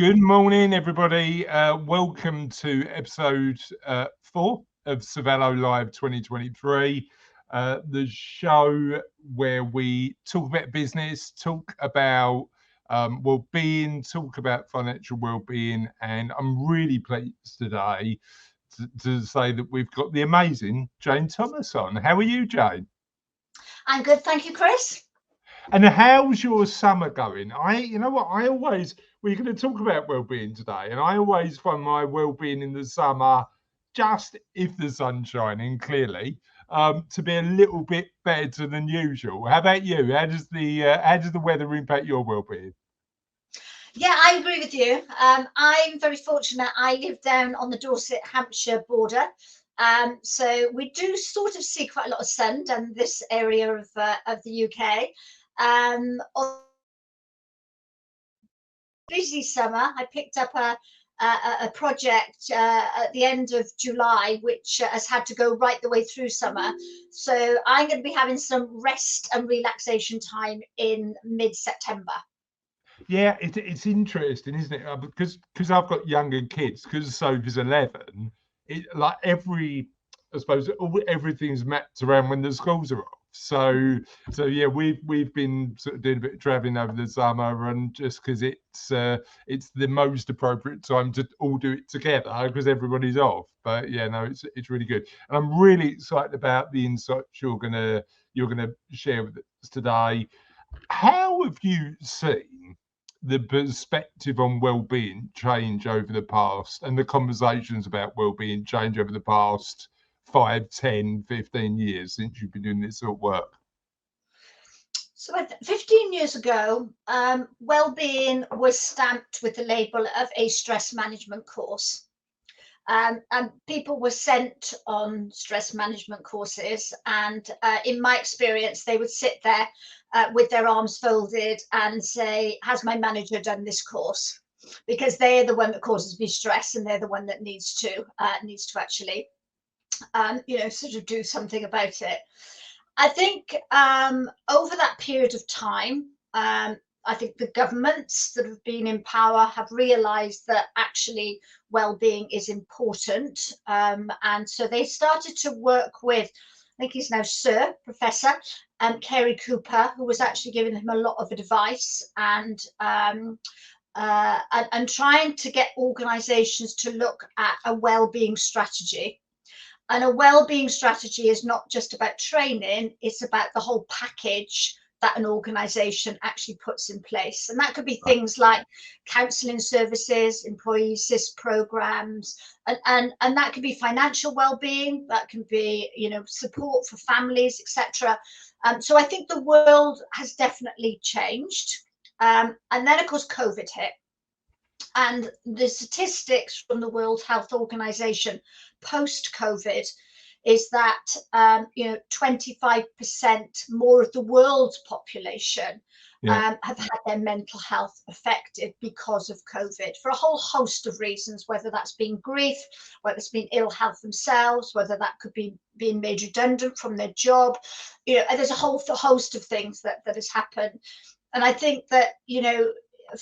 Good morning, everybody. Welcome to episode 4 of Cervello Live 2023, the show where we talk about business, talk about well-being, talk about financial well-being, and I'm really pleased today to say that we've got the amazing Jane Thomas on. How are you, Jane? I'm good, thank you, Chris. And how's your summer going? You know what, we're going to talk about well-being today, and I always find my well-being in the summer, just if the sun's shining, clearly, to be a little bit better than usual. How about you? How does the weather impact your well-being? Yeah, I agree with you. I'm very fortunate. I live down on the Dorset-Hampshire border. So we do sort of see quite a lot of sun down this area of the UK. Busy summer. I picked up a project at the end of July, which has had to go right the way through summer. So I'm going to be having some rest and relaxation time in mid-September. Yeah, it's interesting, isn't it? Because I've got younger kids. Because Sophie's 11. Like I suppose everything's mapped around when the schools are off. So yeah, we've been sort of doing a bit of traveling over the summer, and just because it's the most appropriate time to all do it together because everybody's off. But yeah, no, it's really good, and I'm really excited about the insights you're gonna share with us today. How have you seen the perspective on well-being change over the past, and the conversations about well-being change over the past 5, 10, 15 years since you've been doing this sort of work? So 15 years ago, well-being was stamped with the label of a stress management course. And people were sent on stress management courses. And in my experience, they would sit there with their arms folded and say, has my manager done this course? Because they're the one that causes me stress, and they're the one that needs to actually, sort of do something about it. I think over that period of time, I think the governments that have been in power have realised that actually well-being is important, and so they started to work with, I think he's now Sir Professor Kerry Cooper, who was actually giving him a lot of advice and trying to get organisations to look at a well-being strategy. And a well-being strategy is not just about training, it's about the whole package that an organisation actually puts in place. And that could be things like counselling services, employee assist programmes, and that could be financial well-being, that can be, support for families, etc. So I think the world has definitely changed. And then, of course, COVID hit. And the statistics from the World Health Organization post-COVID is that 25% more of the world's population have had their mental health affected because of COVID, for a whole host of reasons, whether that's been grief, whether it's been ill health themselves, whether that could be being made redundant from their job. There's a whole host of things that has happened. And I think that,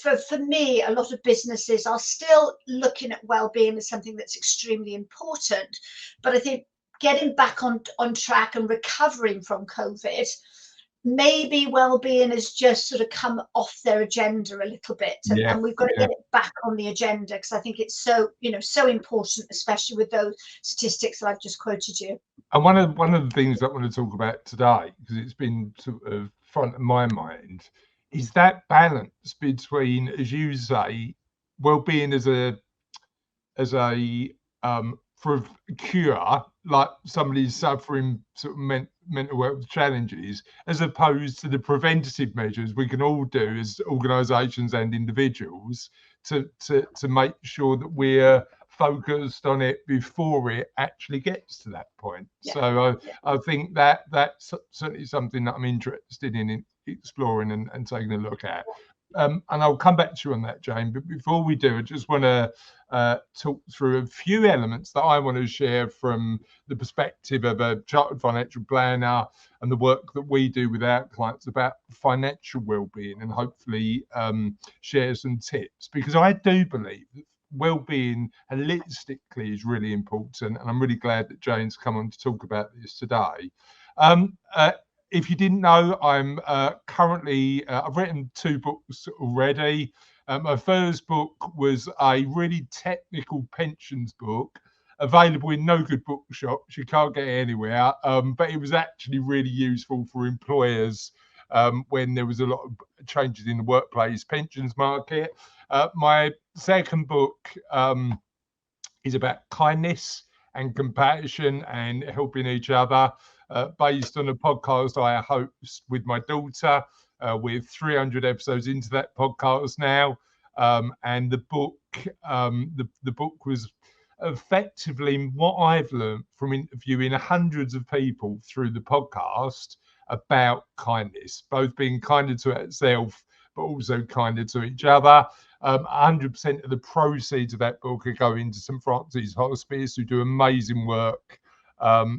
for me, a lot of businesses are still looking at well-being as something that's extremely important. But I think getting back on track and recovering from COVID, maybe well-being has just sort of come off their agenda a little bit, and we've got to get it back on the agenda, because I think it's so important, especially with those statistics that I've just quoted you. And one of the things I want to talk about today, because it's been sort of front of my mind, is that balance between, as you say, well-being as a for a cure, like somebody's suffering sort of mental health challenges, as opposed to the preventative measures we can all do as organisations and individuals to make sure that we're focused on it before it actually gets to that point. Yeah. So I think that's certainly something that I'm interested in exploring and taking a look at. And I'll come back to you on that, Jane. But before we do, I just want to talk through a few elements that I want to share from the perspective of a chartered financial planner and the work that we do with our clients about financial well-being, and hopefully share some tips, because I do believe that well-being holistically is really important, and I'm really glad that Jane's come on to talk about this today. Um, uh, if you didn't know, I'm currently, I've written 2 books already. My first book was a really technical pensions book, available in no good bookshops. You can't get it anywhere, but it was actually really useful for employers when there was a lot of changes in the workplace pensions market. My second book is about kindness and compassion and helping each other, based on a podcast I host with my daughter. We're 300 episodes into that podcast now, and the book was effectively what I've learned from interviewing hundreds of people through the podcast about kindness, both being kinder to itself but also kinder to each other. 100% of the proceeds of that book are going to St Francis Hospice, who do amazing work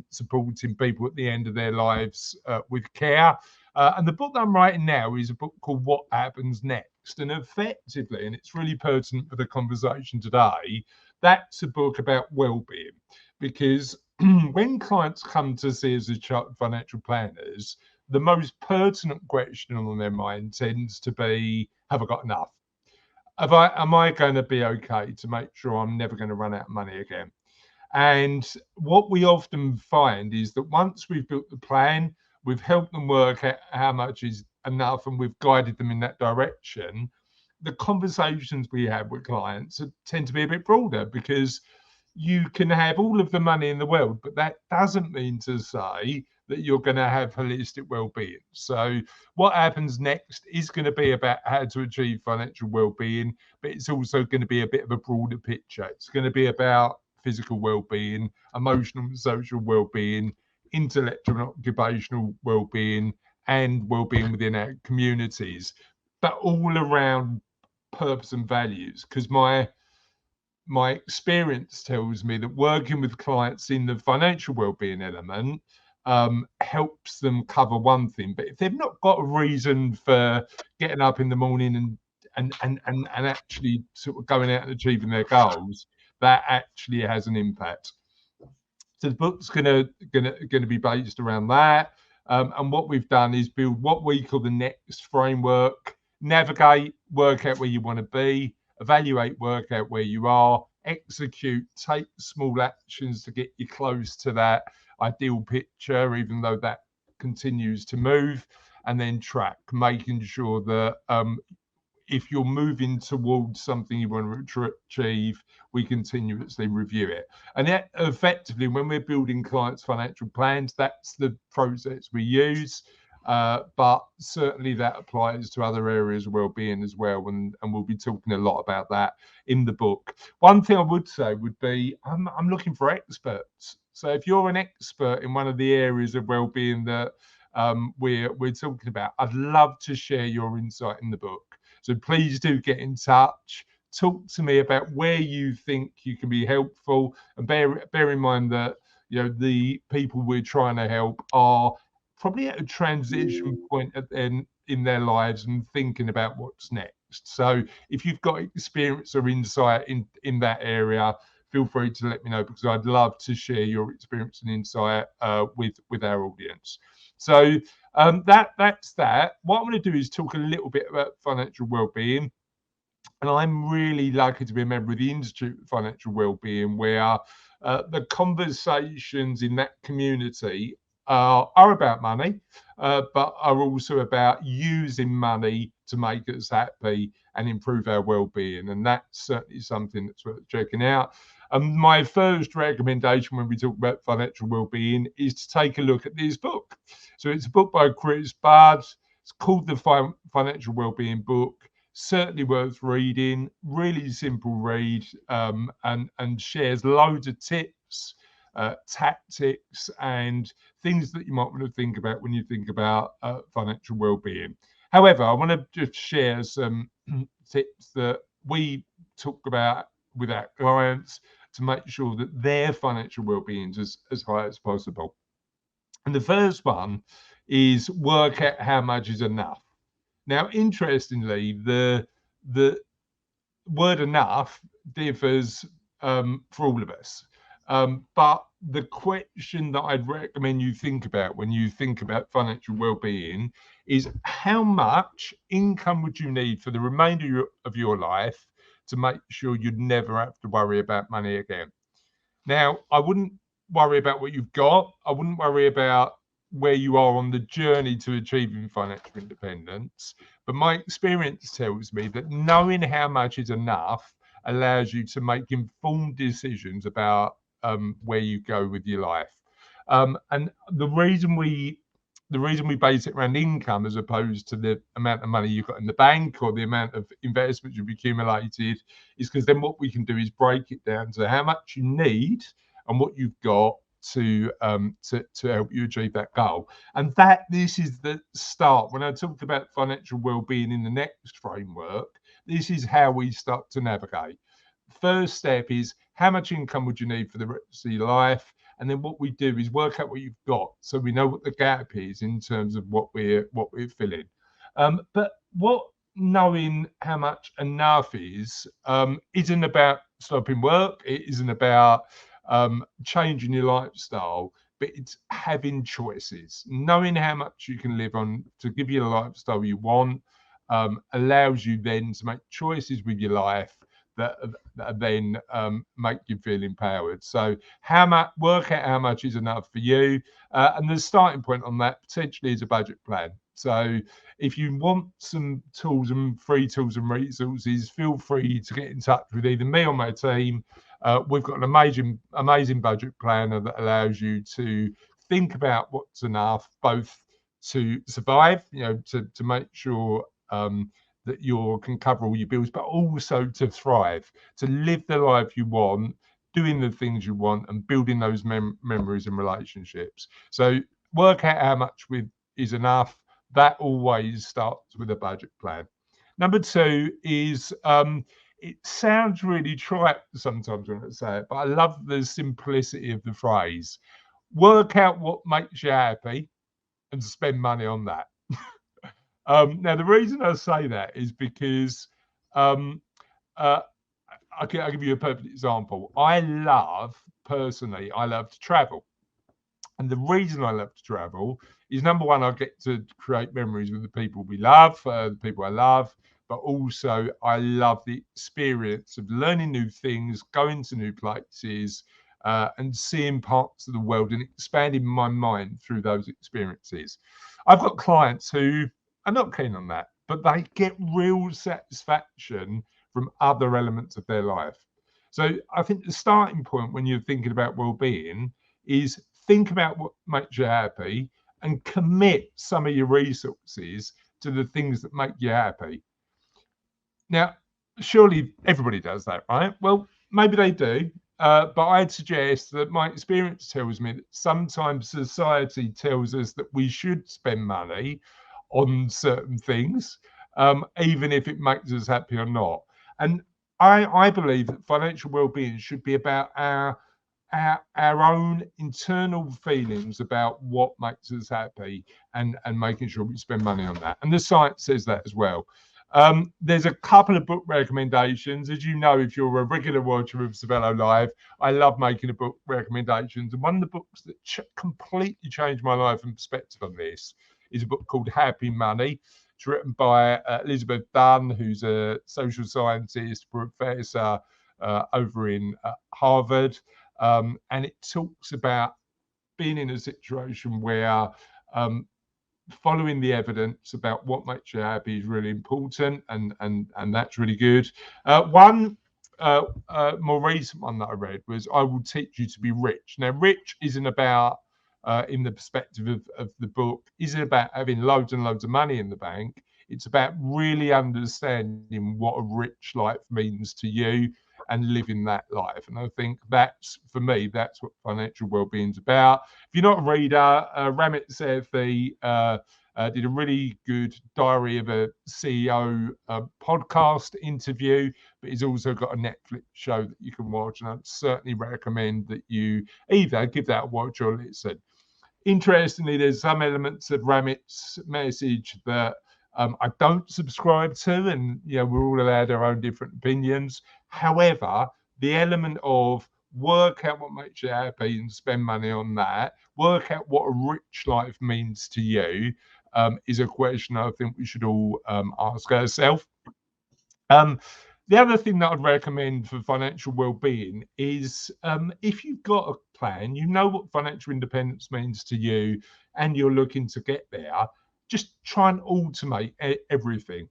supporting people at the end of their lives with care. And the book that I'm writing now is a book called What Happens Next. And effectively, and it's really pertinent for the conversation today, that's a book about well-being. Because when clients come to see us as chartered financial planners, the most pertinent question on their mind tends to be, have I got enough? Am I going to be okay to make sure I'm never going to run out of money again? And what we often find is that once we've built the plan, we've helped them work out how much is enough, and we've guided them in that direction. The conversations we have with clients tend to be a bit broader, because you can have all of the money in the world, but that doesn't mean to say that you're going to have holistic well-being. So what happens next is going to be about how to achieve financial well-being, but it's also going to be a bit of a broader picture. It's going to be about physical well-being, emotional and social well-being, intellectual and occupational well-being, and well-being within our communities, but all around purpose and values. Because my experience tells me that working with clients in the financial well-being element helps them cover one thing, but if they've not got a reason for getting up in the morning and actually sort of going out and achieving their goals, that actually has an impact. So the book's gonna be based around that. And what we've done is build what we call the next framework: navigate, work out where you want to be, evaluate, work out where you are, execute, take small actions to get you close to that ideal picture, even though that continues to move, and then track, making sure that if you're moving towards something you want to achieve, we continuously review it. And yet, effectively, when we're building clients' financial plans, that's the process we use. But certainly that applies to other areas of well-being as well, and we'll be talking a lot about that in the book. One thing I would say would be, I'm looking for experts. So if you're an expert in one of the areas of well-being that we're talking about, I'd love to share your insight in the book. So please do get in touch. Talk to me about where you think you can be helpful, and bear in mind that the people we're trying to help are probably at a transition point in their lives and thinking about what's next. So if you've got experience or insight in that area, feel free to let me know, because I'd love to share your experience and insight with our audience. So that's that. What I'm going to do is talk a little bit about financial well-being. And I'm really lucky to be a member of the Institute of Financial Wellbeing, where the conversations in that community are about money, but are also about using money to make us happy and improve our well-being. And that's certainly something that's worth checking out. And my first recommendation when we talk about financial well-being is to take a look at this book. So it's a book by Chris Budd. It's called the Financial Wellbeing Book. Certainly worth reading. Really simple read, and shares loads of tips, tactics, and things that you might want to think about when you think about financial well-being. However, I want to just share some tips that we talk about with our clients to make sure that their financial well-being is as high as possible. And the first one is work out how much is enough. Now, interestingly, the word enough differs for all of us. But the question that I'd recommend you think about when you think about financial well-being is how much income would you need for the remainder of your life to make sure you'd never have to worry about money again? Now, I wouldn't worry about what you've got. I wouldn't worry about where you are on the journey to achieving financial independence. But my experience tells me that knowing how much is enough allows you to make informed decisions about where you go with your life. And the reason we base it around income as opposed to the amount of money you've got in the bank or the amount of investments you've accumulated is because then what we can do is break it down to how much you need and what you've got to help you achieve that goal. And this is the start. When I talked about financial well-being in the next framework, this is how we start to navigate. First step is how much income would you need for the rest of your life? And then what we do is work out what you've got, so we know what the gap is in terms of what we're filling. But what knowing how much enough is isn't about stopping work. It isn't about changing your lifestyle, but it's having choices. Knowing how much you can live on to give you the lifestyle you want allows you then to make choices with your life that then make you feel empowered. So work out how much is enough for you. And the starting point on that potentially is a budget plan. So if you want some tools and free tools and resources, feel free to get in touch with either me or my team. We've got an amazing budget planner that allows you to think about what's enough, both to survive, to make sure that you can cover all your bills, but also to thrive, to live the life you want, doing the things you want, and building those memories and relationships. So work out how much is enough. That always starts with a budget plan. Number two is it sounds really trite sometimes when I say it, but I love the simplicity of the phrase. Work out what makes you happy and spend money on that. Now, the reason I say that is because I'll give you a perfect example. Personally, I love to travel. And the reason I love to travel is number one, I get to create memories with the people we love, the people I love, but also I love the experience of learning new things, going to new places, and seeing parts of the world and expanding my mind through those experiences. I've got clients who are not keen on that, but they get real satisfaction from other elements of their life. So I think the starting point when you're thinking about well-being is think about what makes you happy and commit some of your resources to the things that make you happy. Now, surely everybody does that, right? Well, maybe they do. But I'd suggest that my experience tells me that sometimes society tells us that we should spend money on certain things, even if it makes us happy or not. And I believe that financial well-being should be about our own internal feelings about what makes us happy and making sure we spend money on that. And the science says that as well. There's a couple of book recommendations. As you know, if you're a regular watcher of Cervello Live, I love making a book recommendations. And one of the books that completely changed my life and perspective on this is a book called Happy Money. It's written by Elizabeth Dunn, who's a social scientist professor over in Harvard. And it talks about being in a situation where following the evidence about what makes you happy is really important, and that's really good. One more recent one that I read was I Will Teach You to Be Rich. Now, rich isn't about, in the perspective of the book, isn't about having loads and loads of money in the bank. It's about really understanding what a rich life means to you and living that life. And I think for me, that's what financial well-being is about. If you're not a reader, Ramit Sethi did a really good Diary of a CEO podcast interview, but he's also got a Netflix show that you can watch, and I'd certainly recommend that you either give that a watch or listen. Interestingly, there's some elements of Ramit's message that I don't subscribe to, and we're all allowed our own different opinions. However, the element of work out what makes you happy and spend money on that, work out what a rich life means to you, is a question I think we should all ask ourselves. The other thing that I'd recommend for financial well-being is if you've got a plan, you know what financial independence means to you, and you're looking to get there, just try and automate everything.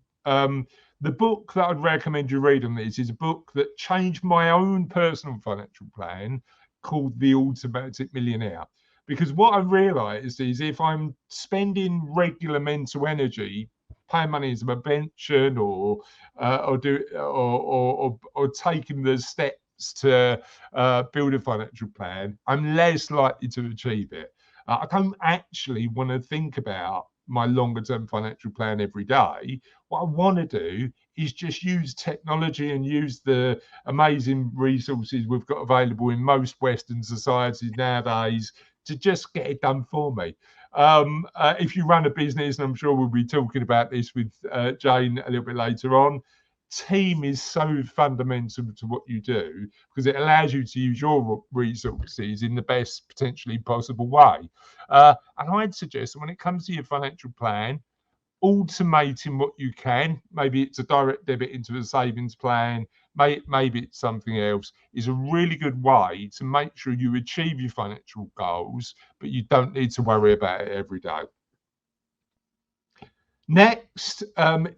The book that I'd recommend you read on this is a book that changed my own personal financial plan called The Automatic Millionaire. Because what I realized is if I'm spending regular mental energy paying money into my pension or taking the steps to build a financial plan, I'm less likely to achieve it. I don't actually want to think about my longer term financial plan every day. What I want to do is just use technology and use the amazing resources we've got available in most Western societies nowadays to just get it done for me. If you run a business, and I'm sure we'll be talking about this with Jane a little bit later on, team is so fundamental to what you do because it allows you to use your resources in the best potentially possible way. And I'd suggest that when it comes to your financial plan, automating what you can, maybe it's a direct debit into a savings plan, maybe it's something else, is a really good way to make sure you achieve your financial goals, but you don't need to worry about it every day. Next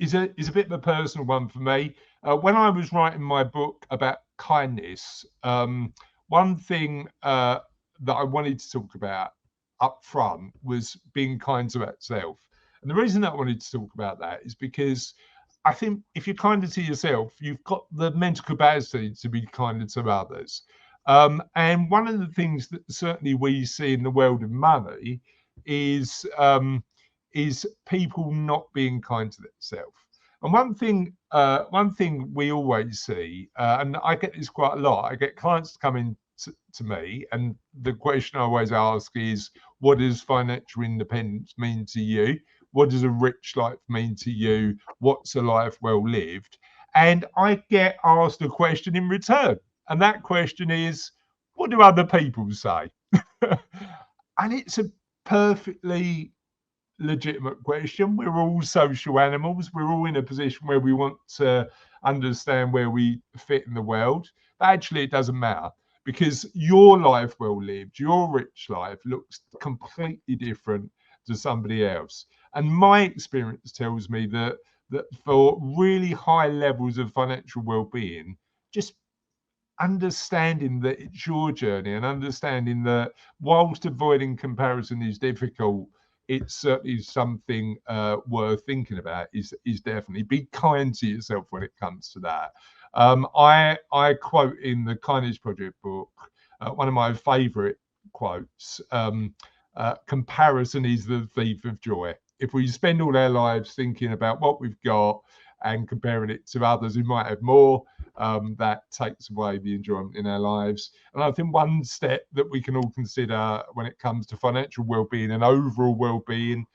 is a bit of a personal one for me. When I was writing my book about kindness, one thing that I wanted to talk about up front was being kind to ourselves. And the reason that I wanted to talk about that is because I think if you're kinder to yourself, you've got the mental capacity to be kinder to others. And one of the things that certainly we see in the world of money is people not being kind to themselves. And one thing we always see, and I get this quite a lot, I get clients come in to me, and the question I always ask is, what does financial independence mean to you? What does a rich life mean to you? What's a life well lived? And I get asked a question in return. And that question is, what do other people say? And it's a perfectly legitimate question. We're all social animals. We're all in a position where we want to understand where we fit in the world. But actually, it doesn't matter because your life well lived, your rich life looks completely different to somebody else. And my experience tells me that for really high levels of financial well-being, just understanding that it's your journey and understanding that whilst avoiding comparison is difficult, it's certainly something worth thinking about. Is definitely be kind to yourself when it comes to that. I quote in the Kindness Project book one of my favourite quotes. Comparison is the thief of joy. If we spend all our lives thinking about what we've got and comparing it to others who might have more, that takes away the enjoyment in our lives. And I think one step that we can all consider when it comes to financial well-being and overall well-being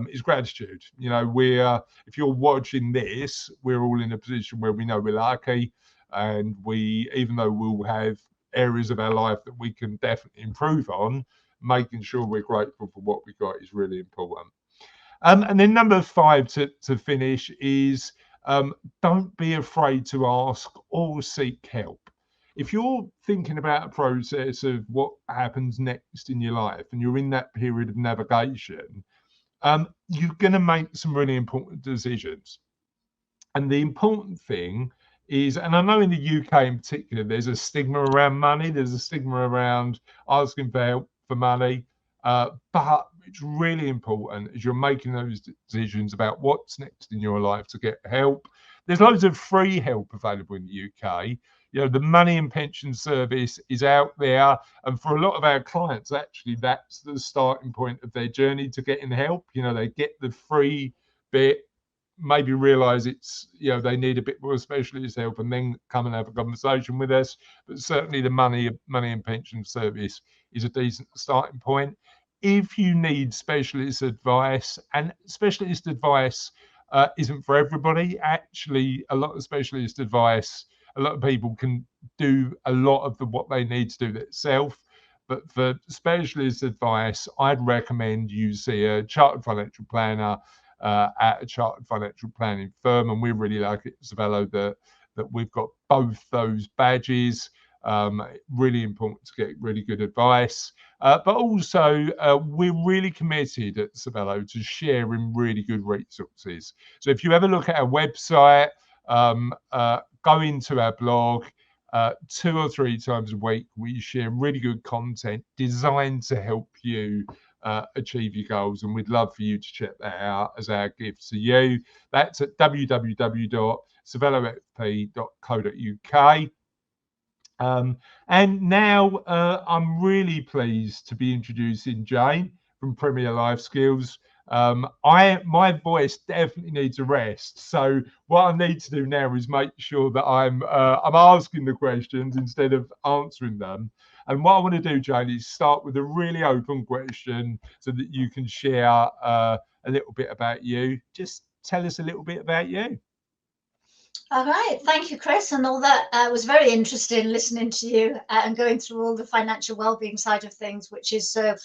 is gratitude. If you're watching this, we're all in a position where we know we're lucky, and even though we'll have areas of our life that we can definitely improve on, making sure we're grateful for what we got is really important. And then number 5 to finish is don't be afraid to ask or seek help. If you're thinking about a process of what happens next in your life and you're in that period of navigation, you're going to make some really important decisions. And the important thing is, and I know in the UK in particular, there's a stigma around money. There's a stigma around asking for help for money. But it's really important as you're making those decisions about what's next in your life to get help. There's loads of free help available in the UK. the money and pension service is out there, and for a lot of our clients, actually, that's the starting point of their journey to getting help. They get the free bit, maybe realize it's they need a bit more specialist help, and then come and have a conversation with us. But certainly the money and pension service is a decent starting point. If you need specialist advice, and specialist advice isn't for everybody. Actually, a lot of specialist advice, a lot of people can do a lot of what they need to do themselves. But for specialist advice, I'd recommend you see a chartered financial planner at a chartered financial planning firm. And we really like it at Cervello that we've got both those badges. Really important to get really good advice. But also, we're really committed at Cervello to sharing really good resources. So if you ever look at our website, go into our blog, 2 or 3 times a week, we share really good content designed to help you achieve your goals. And we'd love for you to check that out as our gift to you. That's at www.cervellofp.co.uk. And now I'm really pleased to be introducing Jane from Premier Life Skills. My voice definitely needs a rest. So what I need to do now is make sure that I'm asking the questions instead of answering them. And what I want to do, Jane, is start with a really open question so that you can share a little bit about you. Just tell us a little bit about you. All right, thank you, Chris. And all that was very interesting listening to you and going through all the financial well-being side of things, which is so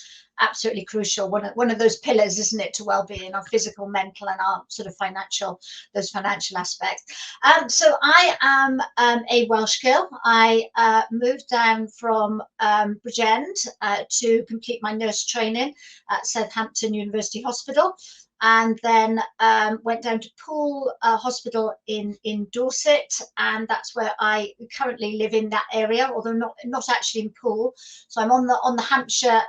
absolutely crucial. One of those pillars, isn't it, to well-being, our physical, mental, and our sort of those financial aspects. So I am a Welsh girl. I moved down from Bridgend to complete my nurse training at Southampton University Hospital, and then went down to Poole Hospital in Dorset, and that's where I currently live, in that area, although not actually in Poole. So I'm on the Hampshire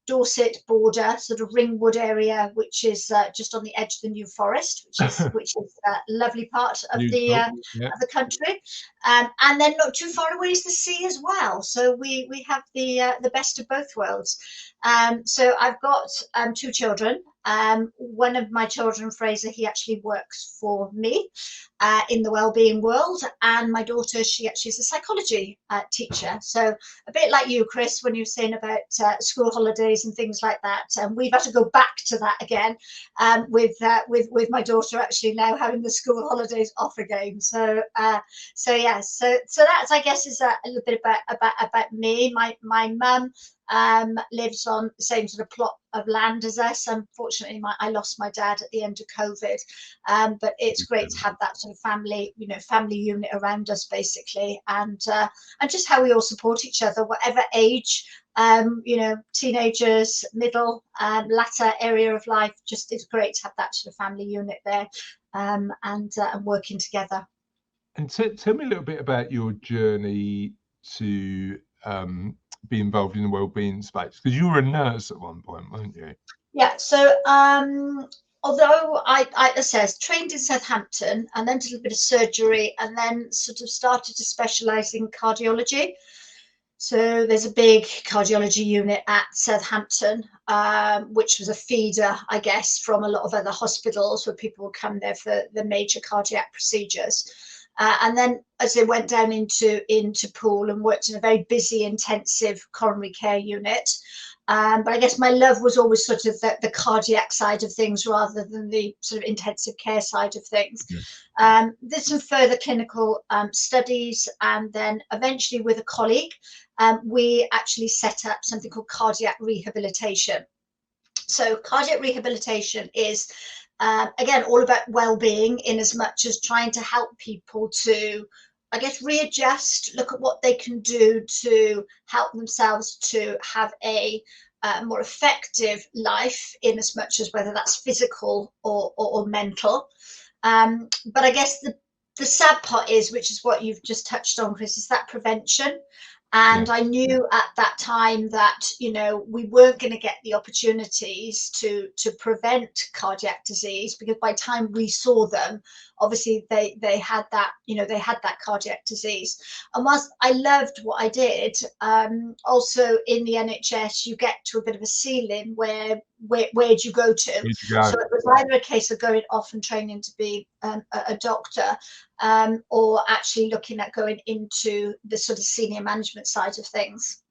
Dorset border, sort of Ringwood area, which is just on the edge of the New Forest, which is a lovely part of the country. And then not too far away is the sea as well. So we have the best of both worlds. So I've got 2 children. One of my children, Fraser, he actually works for me in the wellbeing world, and my daughter, she actually is a psychology teacher. So a bit like you, Chris, when you were saying about school holidays and things like that, we've had to go back to that again with my daughter actually now having the school holidays off again. So that's, I guess, is a little bit about me. My mum lives on the same sort of plot of land as us. Unfortunately, I lost my dad at the end of COVID, but it's great to have that sort of family unit around us, basically, and just how we all support each other, whatever age, teenagers, middle, latter area of life. Just, it's great to have that sort of family unit there, and working together. And tell me a little bit about your journey to be involved in the wellbeing space, because you were a nurse at one point, weren't you? Yeah. So although I says trained in Southampton and then did a bit of surgery and then sort of started to specialise in cardiology. So there's a big cardiology unit at Southampton, which was a feeder, I guess, from a lot of other hospitals where people would come there for the major cardiac procedures. And then as they went down into Poole and worked in a very busy, intensive coronary care unit. But I guess my love was always sort of the cardiac side of things rather than the sort of intensive care side of things. Did some further clinical studies, and then eventually with a colleague, we actually set up something called cardiac rehabilitation. So cardiac rehabilitation is, again, all about well-being, in as much as trying to help people to, I guess, readjust, look at what they can do to help themselves to have a more effective life, in as much as whether that's physical or mental. But I guess the sad part is, which is what you've just touched on, Chris, is that prevention. And I knew at that time that, we weren't going to get the opportunities to prevent cardiac disease, because by the time we saw them, obviously they had that, they had that cardiac disease. And whilst I loved what I did, also in the NHS, you get to a bit of a ceiling where'd you go to? Where'd you go? So it was either a case of going off and training to be a doctor, or actually looking at going into the sort of senior management side of things.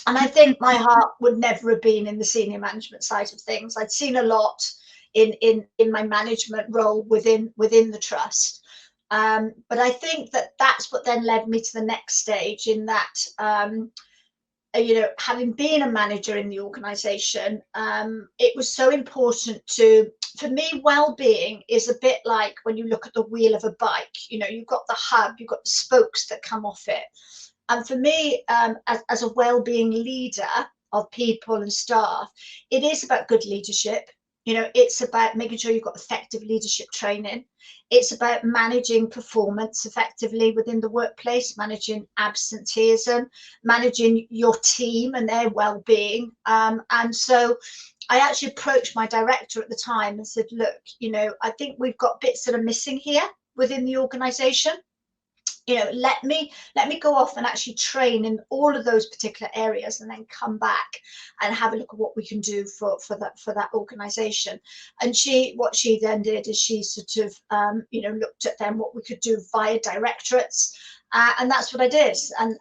And I think my heart would never have been in the senior management side of things. I'd seen a lot in my management role within the trust. But I think that's what then led me to the next stage, in that, having been a manager in the organization, it was so important for me, well-being is a bit like when you look at the wheel of a bike. You've got the hub, you've got the spokes that come off it. And for me, as a well-being leader of people and staff, it is about good leadership. It's about making sure you've got effective leadership training. It's about managing performance effectively within the workplace, managing absenteeism, managing your team and their well-being. And so I actually approached my director at the time and said, look, I think we've got bits that are missing here within the organization. Let me go off and actually train in all of those particular areas, and then come back and have a look at what we can do for that organization. And what she then did is she sort of looked at then what we could do via directorates, and that's what I did. And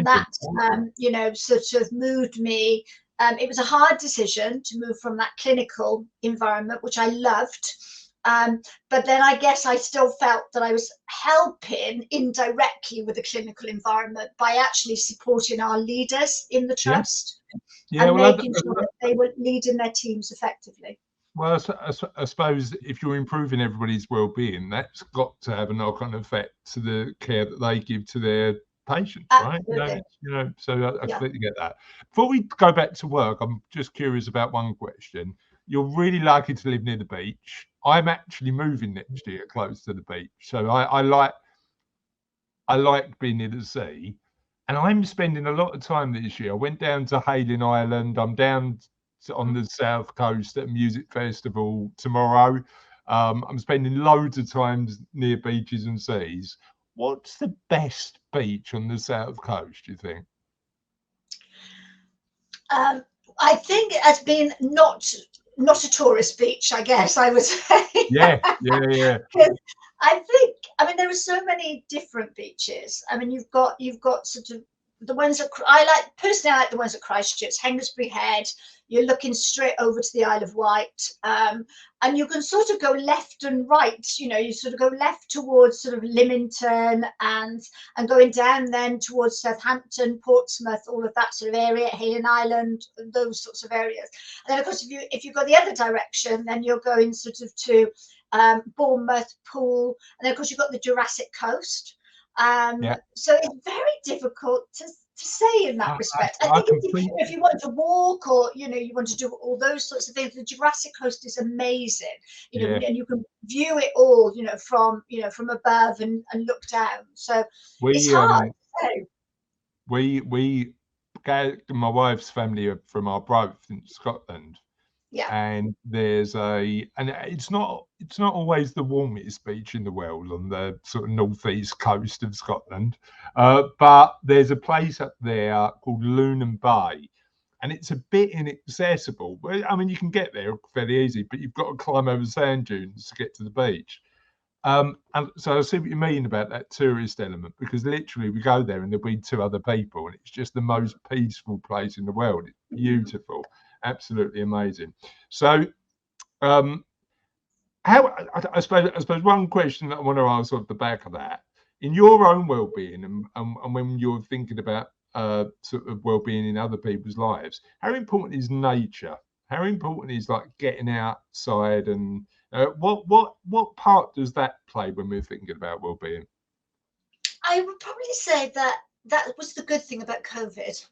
that sort of moved me. It was a hard decision to move from that clinical environment, which I loved. But then I guess I still felt that I was helping indirectly with the clinical environment by actually supporting our leaders in the trust, and making sure that they were leading their teams effectively. Well, I suppose if you're improving everybody's well-being, that's got to have a knock-on effect to the care that they give to their patients, right? So I completely get that. Before we go back to work, I'm just curious about one question. You're really lucky to live near the beach. I'm actually moving next year close to the beach, so I like being near the sea, and I'm spending a lot of time this year. I went down to Hayling Island. I'm down on the south coast at a music festival tomorrow. I'm spending loads of time near beaches and seas. What's the best beach on the south coast, do you think? I think it has been not a tourist beach, I guess I would say. Yeah. I mean, there are so many different beaches. I mean, you've got sort of the ones that I like the ones at Christchurch, Hengistbury Head. You're looking straight over to the Isle of Wight, and you can sort of go left and right. You sort of go left towards sort of Lymington, and going down then towards Southampton, Portsmouth, all of that sort of area, Hayling Island, those sorts of areas. And then, of course, if you go the other direction, then you're going sort of to Bournemouth, Poole, and then of course you've got the Jurassic Coast. So it's very difficult to say in that respect. I think if you want to walk, or you want to do all those sorts of things, the Jurassic Coast is amazing. And you can view it all, from above and look down. So it's hard to say. We my wife's family are from Arbroath in Scotland. Yeah. And it's not always the warmest beach in the world on the sort of northeast coast of Scotland, but there's a place up there called Lunham Bay, and it's a bit inaccessible. I mean, you can get there fairly easy, but you've got to climb over sand dunes to get to the beach. And so I see what you mean about that tourist element, because literally we go there and there'll be two other people, and it's just the most peaceful place in the world. It's beautiful. Absolutely amazing. So, I suppose one question that I want to ask off the back of that, in your own well-being, and when you're thinking about sort of well-being in other people's lives, how important is nature? How important is like getting outside, and what part does that play when we're thinking about well-being? I would probably say that was the good thing about COVID.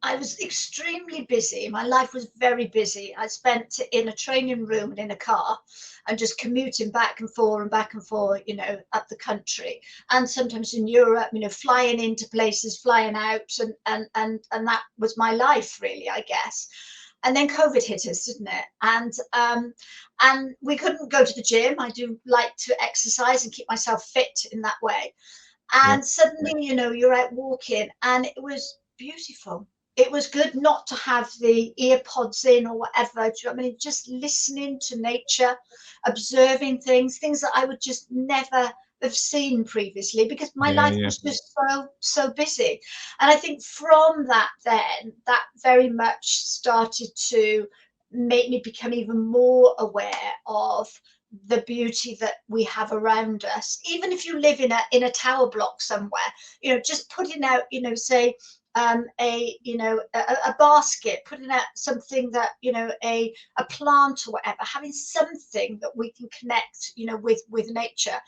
I was extremely busy. My life was very busy. I spent in a training room and in a car and just commuting back and forth and back and forth, up the country, and sometimes in Europe, flying into places, flying out, and that was my life really, I guess. And then COVID hit us, didn't it? And we couldn't go to the gym. I do like to exercise and keep myself fit in that way. Yeah. And suddenly, you're out walking, and it was beautiful. It was good not to have the ear pods in or whatever. Do you know what I mean? Just listening to nature, observing things that I would just never have seen previously, because my Yeah. life Yeah. was just so busy. And I think from that, then that very much started to make me become even more aware of the beauty that we have around us. Even if you live in a tower block somewhere, just putting out, say, a basket, putting out something that, a plant or whatever, having something that we can connect, with nature.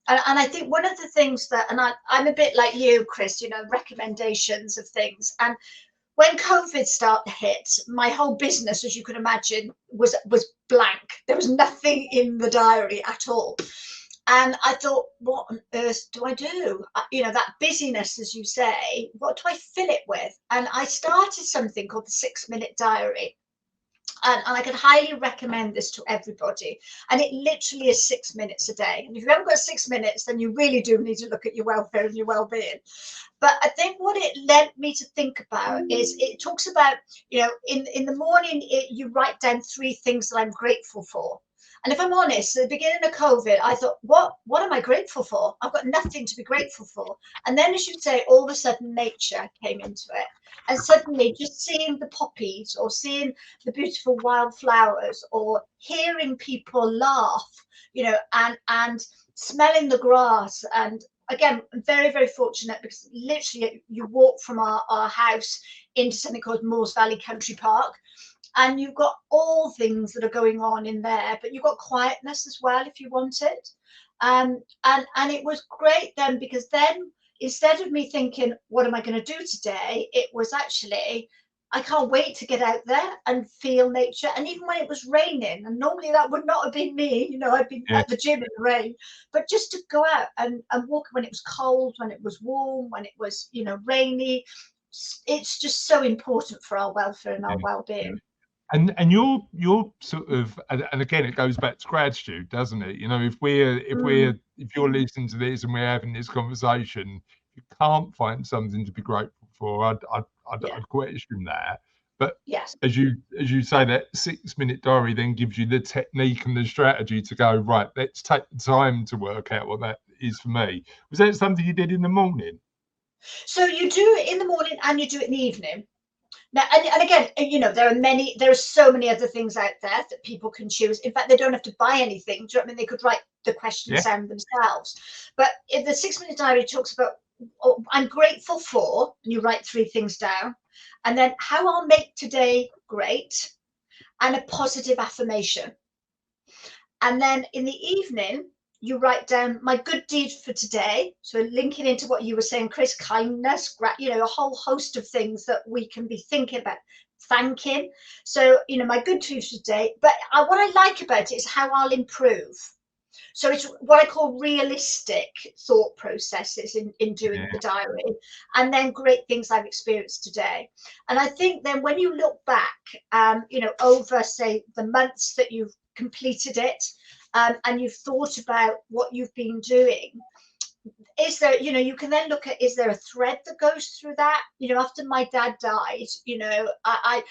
And I think one of the things that, and I'm a bit like you, Chris, recommendations of things. And when COVID started to hit, my whole business, as you can imagine, was blank. There was nothing in the diary at all. And I thought, what on earth do I do? That busyness, as you say, what do I fill it with? And I started something called the 6 Minute Diary. And I can highly recommend this to everybody. And it literally is 6 minutes a day. And if you haven't got 6 minutes, then you really do need to look at your welfare and your well-being. But I think what it led me to think about is, it talks about, in the morning, you write down 3 things that I'm grateful for. And if I'm honest, at the beginning of COVID, I thought, what am I grateful for? I've got nothing to be grateful for. And then, as you say, all of a sudden nature came into it. And suddenly just seeing the poppies, or seeing the beautiful wildflowers, or hearing people laugh, and smelling the grass. And again, very, very fortunate, because literally you walk from our house into something called Moores Valley Country Park, and you've got all things that are going on in there, but you've got quietness as well if you want it. And it was great then, because then, instead of me thinking, what am I going to do today, it was actually, I can't wait to get out there and feel nature. And even when it was raining, and normally that would not have been me, I'd been Yeah. at the gym in the rain, but just to go out and walk when it was cold, when it was warm, when it was, rainy, it's just so important for our welfare and our Yeah. well-being. And you're sort of, and again it goes back to gratitude, doesn't it? Mm, If you're listening to this and we're having this conversation, you can't find something to be grateful for. yeah. I'd question that. But Yes. as you say, that 6 minute diary then gives you the technique and the strategy to go, right, let's take the time to work out what that is for me. Was that something you did in the morning? So you do it in the morning and you do it in the evening. Now, and again, there are so many other things out there that people can choose. In fact, they don't have to buy anything. Do you know what I mean? They could write the questions Yeah. down themselves. But if the 6 Minute Diary talks about, I'm grateful for, and you write 3 things down, and then how I'll make today great, and a positive affirmation. And then in the evening, you write down my good deed for today. So linking into what you were saying, Chris, kindness, a whole host of things that we can be thinking about, thanking. So, my good deed for today. But what I like about it is how I'll improve. So it's what I call realistic thought processes in doing the Yeah. diary, and then great things I've experienced today. And I think then when you look back, over, say, the months that you've completed it, and you've thought about what you've been doing, is there, you can then look at, is there a thread that goes through that? After my dad died, I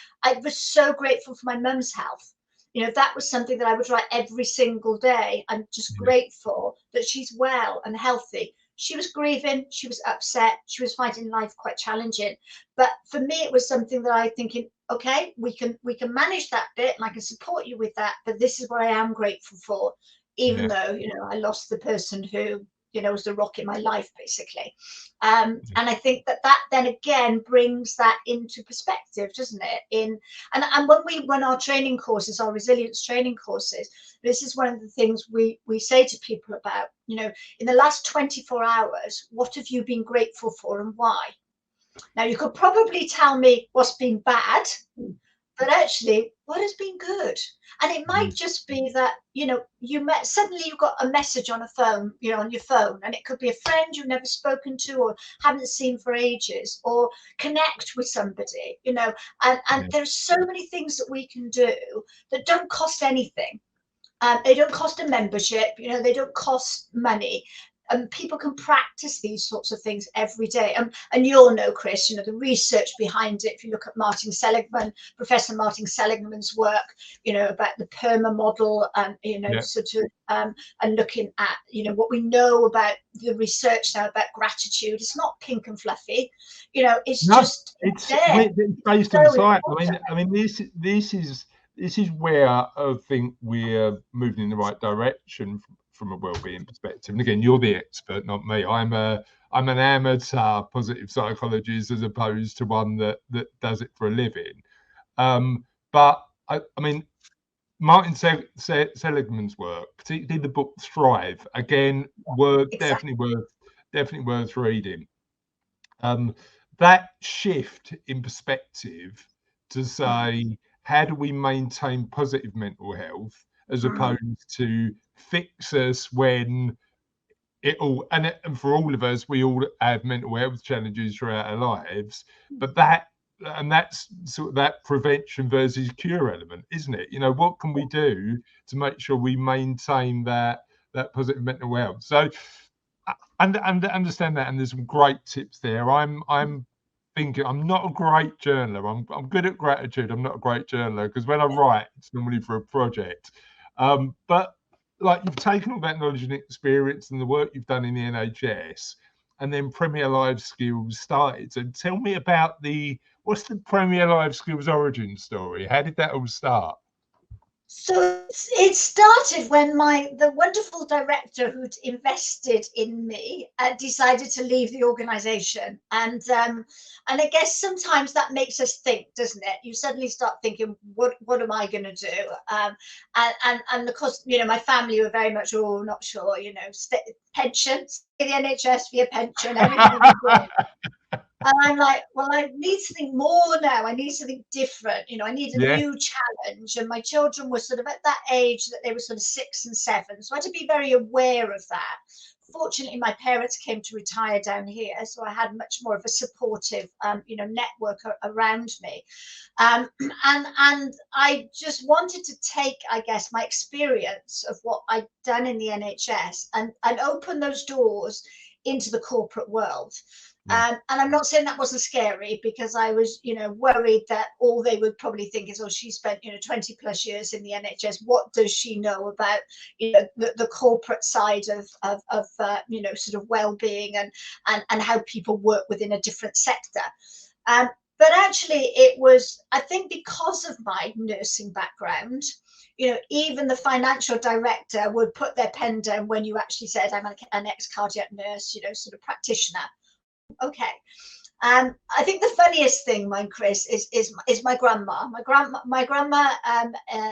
was so grateful for my mum's health. That was something that I would write every single day. I'm just Yeah. grateful that she's well and healthy. She was grieving, she was upset, she was finding life quite challenging. But for me, it was something that I thinking, okay, we can manage that bit, and I can support you with that. But this is what I am grateful for, even Yeah. though I lost the person who was the rock in my life, basically. And I think that then again brings that into perspective, doesn't it? And when we run our training courses, our resilience training courses, this is one of the things we say to people about, in the last 24 hours, what have you been grateful for and why? Now, you could probably tell me what's been bad, but actually, what has been good? And it might just be that, you met, suddenly you got a message on a phone, on your phone, and it could be a friend you've never spoken to or haven't seen for ages, or connect with somebody, and there's so many things that we can do that don't cost anything. They don't cost a membership, they don't cost money. And people can practice these sorts of things every day. And you'll know, Chris, the research behind it. If you look at Martin Seligman, Professor Martin Seligman's work, about the PERMA model, and, sort of, and looking at, what we know about the research now about gratitude. It's not pink and fluffy, it's just it's there. based So on science. important. I mean, this is where I think we're moving in the right direction from a well-being perspective. And again, you're the expert, not me. I'm an amateur positive psychologist as opposed to one that does it for a living. But I mean, Martin Seligman's work, particularly the book Thrive, again, were Exactly. definitely worth reading. That shift in perspective to say, how do we maintain positive mental health as opposed to fix us when it all, and for all of us, we all have mental health challenges throughout our lives, but that's sort of that prevention versus cure element, isn't it? What can we do to make sure we maintain that positive mental health? So and understand that, and there's some great tips there. I'm thinking I'm not a great journaler. I'm good at gratitude. I'm not a great journaler because when I write, it's normally for a project. But like, you've taken all that knowledge and experience and the work you've done in the NHS, and then Premier Life Skills started. So tell me about what's the Premier Life Skills origin story? How did that all start? So it started when the wonderful director who'd invested in me decided to leave the organisation, and I guess sometimes that makes us think, doesn't it? You suddenly start thinking, what am I going to do? And of course, my family were very much, oh, not sure, pension, stay the NHS for your pension, everything will be good. And I'm like, well, I need something more now. I need something different. I need a Yeah, new challenge. And my children were sort of at that age that they were sort of 6 and 7. So I had to be very aware of that. Fortunately, my parents came to retire down here, so I had much more of a supportive, network around me. And I just wanted to take, I guess, my experience of what I'd done in the NHS and open those doors into the corporate world. yeah. And I'm not saying that wasn't scary, because I was, worried that all they would probably think is, oh, she spent, 20 plus years in the NHS. What does she know about, the corporate side of sort of well-being and how people work within a different sector. But actually, it was, I think, because of my nursing background, even the financial director would put their pen down when you actually said, I'm an ex-cardiac nurse, sort of practitioner. Okay. I think the funniest thing, mine, Chris, is my grandma. My grandma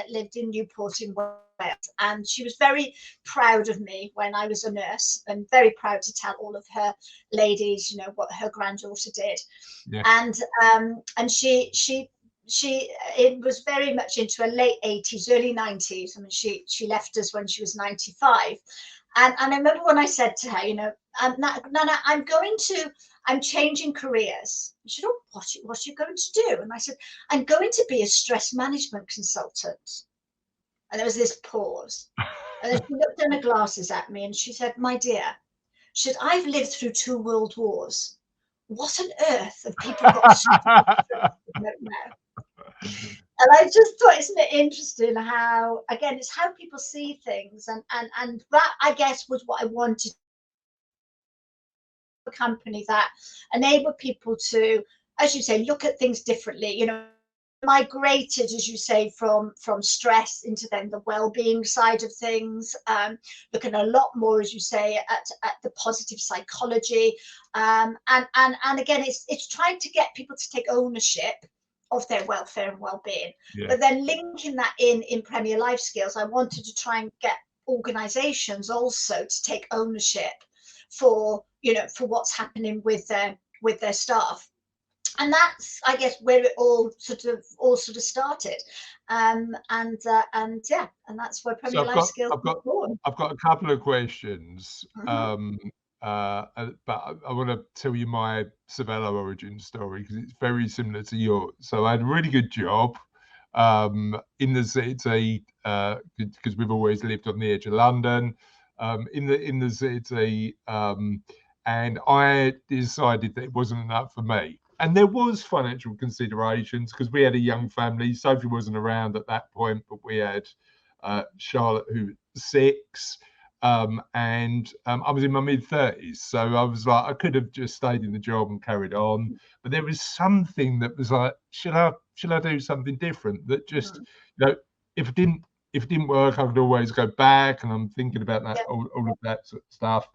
lived in Newport in Wales, and she was very proud of me when I was a nurse, and very proud to tell all of her ladies, what her granddaughter did. Yeah. And she it was very much into her late 80s, early 90s. I mean, she left us when she was 95. And I remember when I said to her, Nana, I'm changing careers. And she said, oh, what are you going to do? And I said, I'm going to be a stress management consultant. And there was this pause. And then she looked down her glasses at me and she said, my dear, she said, I've lived through 2 world wars. What on earth have people got to know? And I just thought, isn't it interesting how, again, it's how people see things, and that, I guess, was what I wanted. A company that enabled people to, as you say, look at things differently. Migrated, as you say, from stress into then the well-being side of things, looking a lot more, as you say, at the positive psychology, and again, it's trying to get people to take ownership of their welfare and well-being. Yeah. But then linking that in Premier Life Skills, I wanted to try and get organizations also to take ownership for what's happening with their staff. And that's, I guess, where it all sort of started. And yeah, and that's where So Premier Life Skills was born. I've got a couple of questions. Mhm. But I want to tell you my Cervello origin story because it's very similar to yours. So I had a really good job in the city because we've always lived on the edge of London, in the city, and I decided that it wasn't enough for me. And there was financial considerations because we had a young family. Sophie wasn't around at that point, but we had Charlotte, who was 6. And I was in my mid-30s, so I was like, I could have just stayed in the job and carried on, but there was something that was like, should I do something different? That just, you know, if it didn't work, I could always go back, and I'm thinking about that, Yeah. all of that sort of stuff.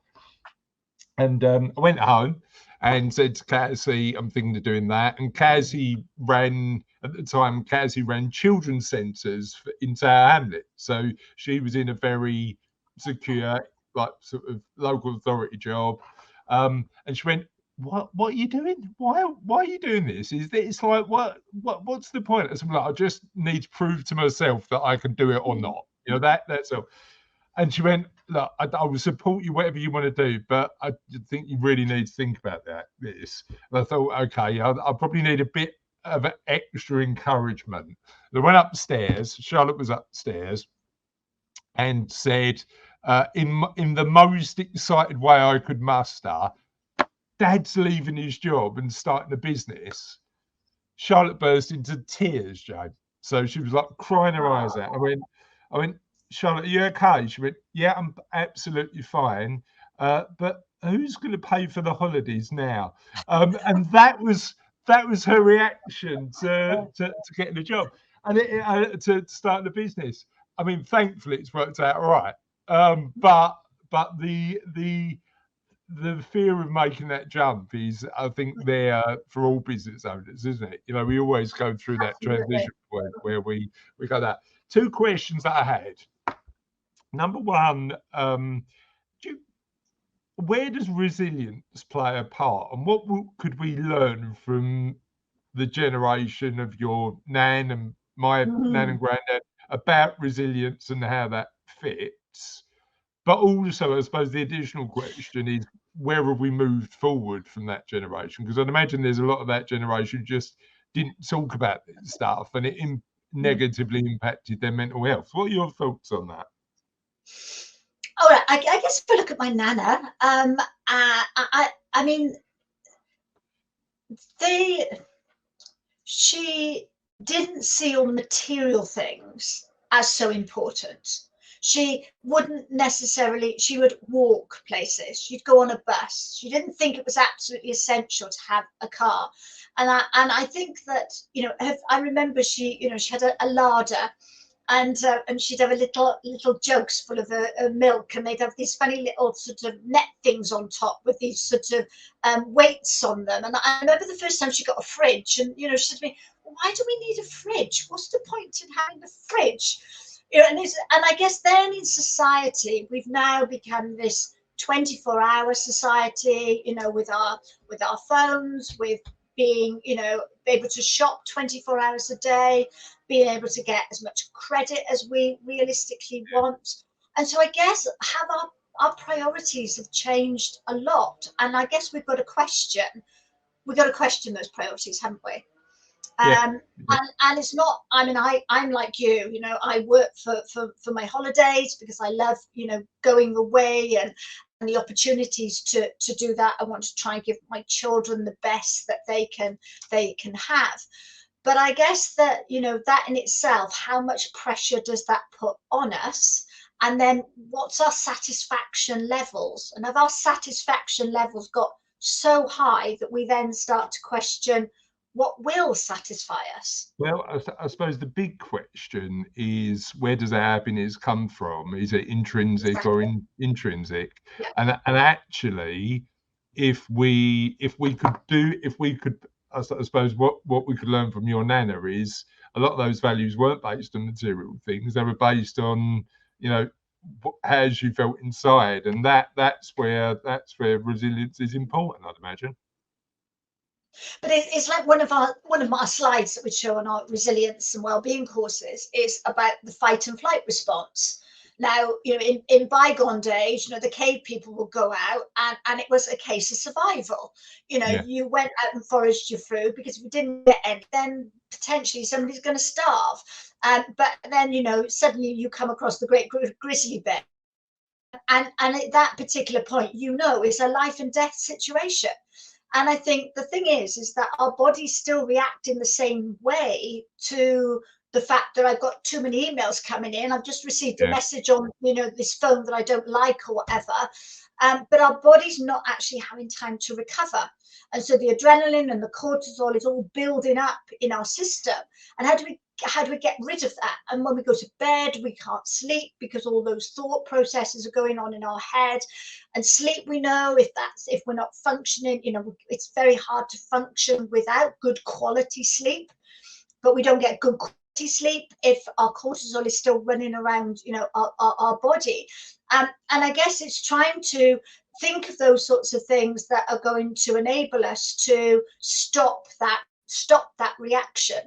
And I went home and said to Cassie, I'm thinking of doing that. And Cassie ran, at the time, Cassie ran children's centres in Tower Hamlet. So she was in a very secure, like sort of local authority job. And she went, what are you doing? Why are you doing this? Is this like what's the point? And I'm like, I just need to prove to myself that I can do it or not. You know, that's all. And she went, look, I will support you, whatever you want to do, but I think you really need to think about this. And I thought, okay, I'll probably need a bit of extra encouragement. I went upstairs, Charlotte was upstairs, and said, in the most excited way I could muster, Dad's leaving his job and starting a business. Charlotte burst into tears, Jane. So she was like crying her eyes out. I went, Charlotte, are you okay? She went, yeah, I'm absolutely fine. But who's going to pay for the holidays now? And that was her reaction to getting a job and to start the business. I mean, thankfully, it's worked out all right. But the fear of making that jump is, I think, there for all business owners, isn't it? You know, we always go through that Absolutely. transition point where we go that. Two questions that I had. Number one, where does resilience play a part, and what could we learn from the generation of your nan and my nan Mhm. and granddad about resilience and how that fits? But also, I suppose the additional question is, where have we moved forward from that generation? Because I'd imagine there's a lot of that generation who just didn't talk about this stuff, and it negatively impacted their mental health. What are your thoughts on that? All right, I guess if I look at my nana, I mean, they she didn't see all the material things as so important. She wouldn't necessarily, she would walk places, she'd go on a bus. She didn't think it was absolutely essential to have a car. And I think that, you know, I remember she, you know, she had a larder, and she'd have a little jugs full of milk, and they'd have these funny little sort of net things on top with these sort of weights on them. And I remember the first time she got a fridge, and you know, she said to me, "Why do we need a fridge? What's the point in having a fridge?" You know, and I guess then in society we've now become this 24-hour society, you know, with our phones, with being, you know, able to shop 24 hours a day, being able to get as much credit as we realistically want. And so I guess have our priorities have changed a lot. And I guess we've got to question those priorities, haven't we? Yeah, And it's not, I mean, I'm like you know, I work for my holidays because I love, you know, going away and the opportunities to do that. I want to try and give my children the best that they can have. But I guess that, you know, that in itself, how much pressure does that put on us? And then what's our satisfaction levels? And have our satisfaction levels got so high that we then start to question what will satisfy us? well, I suppose the big question is, where does our happiness come from? Is it intrinsic or Exactly. intrinsic? Yeah. And actually, if we could, I suppose what we could learn from your nana is a lot of those values weren't based on material things; they were based on, you know, how you felt inside, and that's where resilience is important, I'd imagine. But it's like one of my slides that we show on our resilience and well-being courses is about the fight and flight response. Now, in bygone days, the cave people would go out and it was a case of survival. Yeah. You went out and foraged your food, because if you didn't get any, then potentially somebody's going to starve. But then, suddenly you come across the great grizzly bear. And at that particular point, it's a life and death situation. And I think the thing is that our bodies still react in the same way to the fact that I've got too many emails coming in. I've just received a Yeah. message on, this phone that I don't like or whatever. But our body's not actually having time to recover. And so the adrenaline and the cortisol is all building up in our system. And how do we get rid of that? And when we go to bed, we can't sleep because all those thought processes are going on in our head. And sleep, we know, if we're not functioning, it's very hard to function without good quality sleep. But we don't get good quality sleep if our cortisol is still running around, our body. And I guess it's trying to think of those sorts of things that are going to enable us to stop that reaction.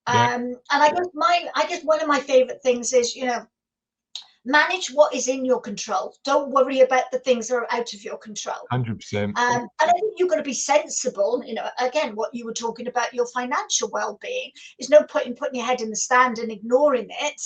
Yeah. And I guess one of my favorite things is, manage what is in your control. Don't worry about the things that are out of your control. 100%. And I think you've got to be sensible. Again, what you were talking about, your financial well-being, is no point in putting your head in the sand and ignoring it.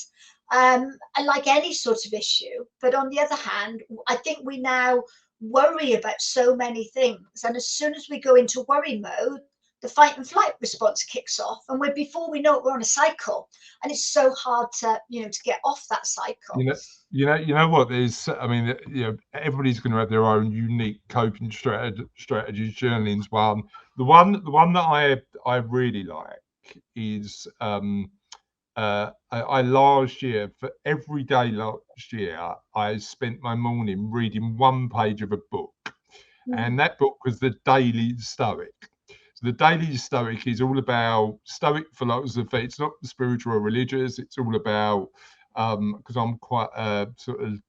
And like any sort of issue. But on the other hand, I think we now worry about so many things. And as soon as we go into worry mode, the fight and flight response kicks off. And before we know it, we're on a cycle. And it's so hard to get off that cycle. You know what? I mean, everybody's going to have their own unique coping strategies. Journaling's one. The one that I really like is I last year, for every day last year, I spent my morning reading one page of a book, and that book was The Daily Stoic. So The Daily Stoic is all about Stoic philosophy. It's not spiritual or religious. It's all about because I'm quite sort of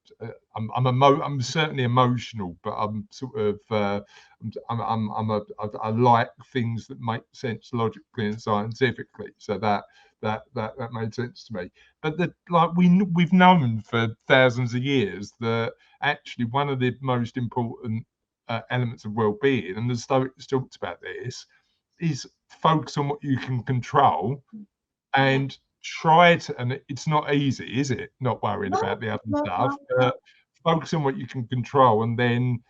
I'm certainly emotional, but I'm sort of I like things that make sense logically and scientifically. So that made sense to me. But we've known for thousands of years that actually one of the most important elements of well-being, and the Stoics talked about this, is focus on what you can control and try to, and it's not easy, is it? Not worrying about the other stuff, but focus on what you can control, and then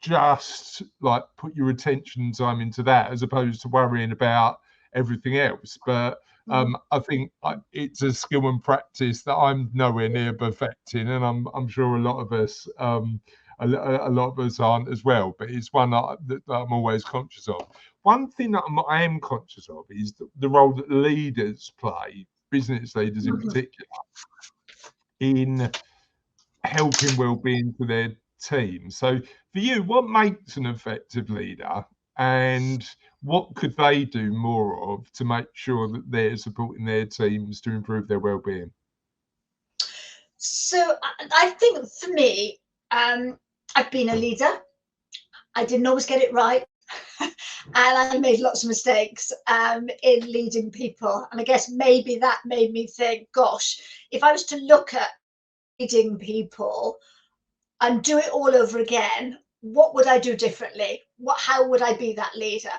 just like put your attention time into that as opposed to worrying about everything else. But I think it's a skill and practice that I'm nowhere near perfecting, and I'm sure a lot of us a lot of us aren't as well. But it's one that I'm always conscious of. One thing that I am conscious of is the role that leaders play, business leaders in particular, in helping well-being to their team. So for you, what makes an effective leader, and what could they do more of to make sure that they're supporting their teams to improve their well-being? So I think for me, I've been a leader. I didn't always get it right. And I made lots of mistakes in leading people. And I guess maybe that made me think, gosh, if I was to look at leading people and do it all over again, what would I do differently? How would I be that leader?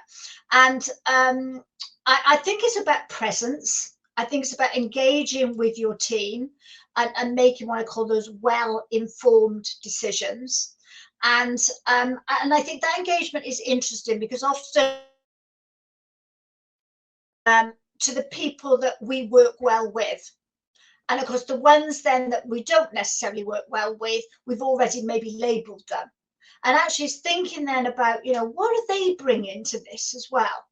And I think it's about presence. I think it's about engaging with your team and making what I call those well-informed decisions. And I think that engagement is interesting because often to the people that we work well with. And of course, the ones then that we don't necessarily work well with, we've already maybe labeled them. And actually thinking then about, what are they bringing to this as well?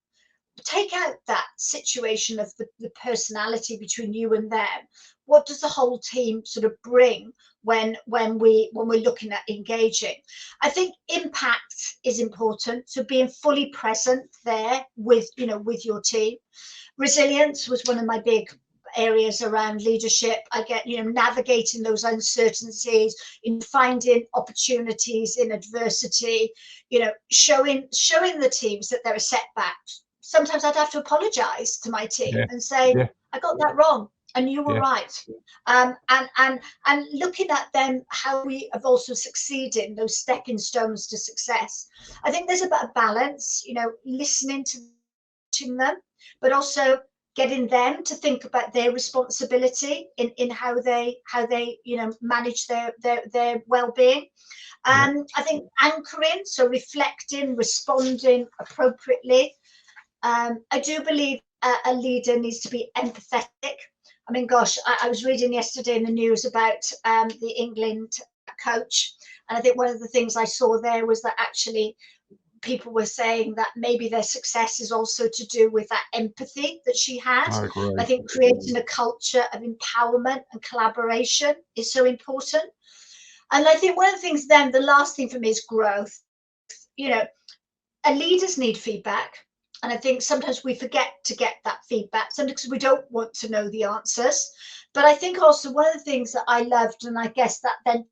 Take out that situation of the personality between you and them. What does the whole team sort of bring when we're looking at engaging? I think impact is important. So being fully present there with your team. Resilience was one of my big areas around leadership. I get, navigating those uncertainties, in finding opportunities in adversity, showing the teams that there are setbacks. Sometimes I'd have to apologize to my team and say, I got that wrong and you were right. And looking at them, how we have also succeeded in those stepping stones to success. I think there's a bit of balance, listening to them, but also getting them to think about their responsibility in how they manage their well-being. I think anchoring, so reflecting, responding appropriately. I do believe a leader needs to be empathetic. I mean, gosh, I was reading yesterday in the news about the England coach, and I think one of the things I saw there was that actually people were saying that maybe their success is also to do with that empathy that she had. I think creating a culture of empowerment and collaboration is so important. And I think one of the things then, the last thing for me is growth. Leaders need feedback. And I think sometimes we forget to get that feedback, sometimes because we don't want to know the answers. But I think also one of the things that I loved, and I guess that then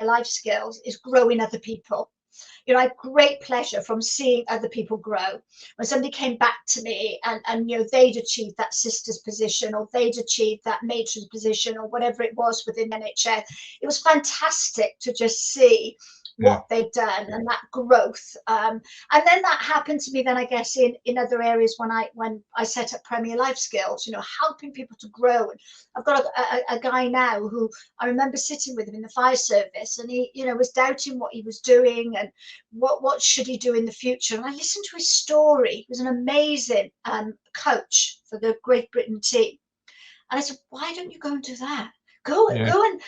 life skills, is growing other people. I had great pleasure from seeing other people grow. When somebody came back to me and they'd achieved that sister's position, or they'd achieved that matron's position, or whatever it was within NHS, it was fantastic to just see what they've done and that growth. And then that happened to me then, I guess, in other areas when I set up Premier Life Skills, helping people to grow. And I've got a guy now who I remember sitting with him in the fire service, and he, was doubting what he was doing and what should he do in the future. And I listened to his story. He was an amazing coach for the Great Britain team. And I said, why don't you go and do that? Go and,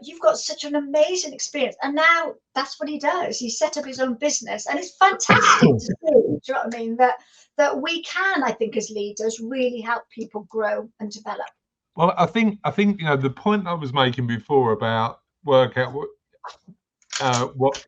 you've got such an amazing experience. And now that's what he does. He set up his own business, and it's fantastic to see, do you know what I mean? That we can, I think, as leaders, really help people grow and develop. Well, I think the point I was making before about work out what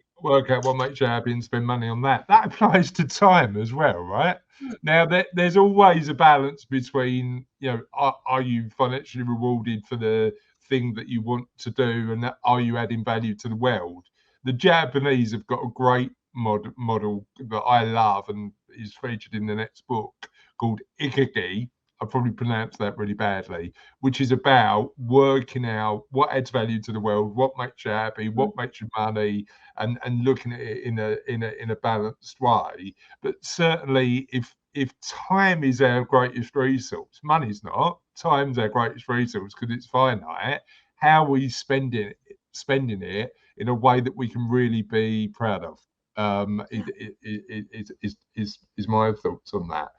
makes you happy and spend money on that applies to time as well, right? Now there's always a balance between, are you financially rewarded for the thing that you want to do, and are you adding value to the world? The Japanese have got a great model that I love and is featured in the next book, called Ikigai. I probably pronounced that really badly, which is about working out what adds value to the world, what makes you happy, what makes you money, and looking at it in a balanced way. But certainly, if time is our greatest resource, money's not. Time's our greatest resource because it's finite. How are we spending it in a way that we can really be proud of? Is my thoughts on that.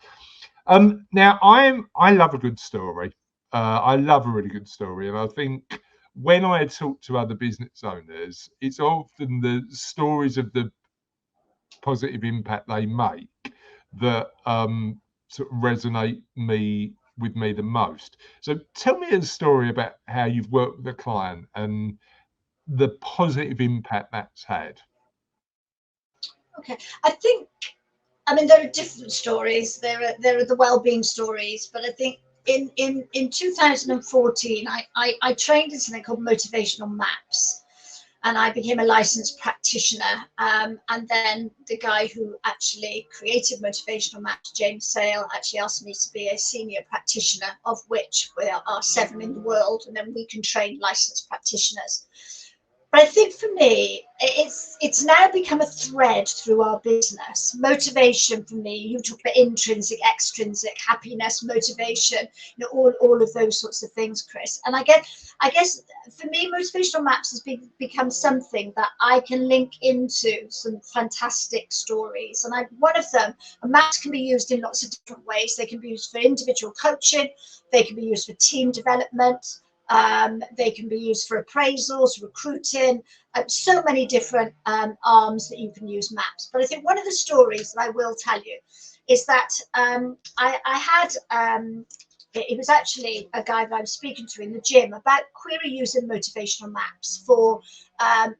Now I love a good story. I love a really good story, and I think when I talk to other business owners, it's often the stories of the positive impact they make that sort of resonate with me the most. So tell me a story about how you've worked with a client and the positive impact that's had. Okay, I mean, there are different stories. There are the well-being stories, but I think in 2014, I trained in something called motivational maps, and I became a licensed practitioner. And then the guy who actually created motivational maps, James Sale, actually asked me to be a senior practitioner, of which there are 7 in the world, and then we can train licensed practitioners. But I think for me, it's now become a thread through our business. Motivation for me, you talk about intrinsic, extrinsic, happiness, motivation, all of those sorts of things, Chris. And I guess for me, motivational maps has become something that I can link into some fantastic stories. And one of them, maps can be used in lots of different ways. They can be used for individual coaching. They can be used for team development. They can be used for appraisals, recruiting, so many different arms that you can use maps. But I think one of the stories that I will tell you is that I had, it was actually a guy that I was speaking to in the gym about query using motivational maps for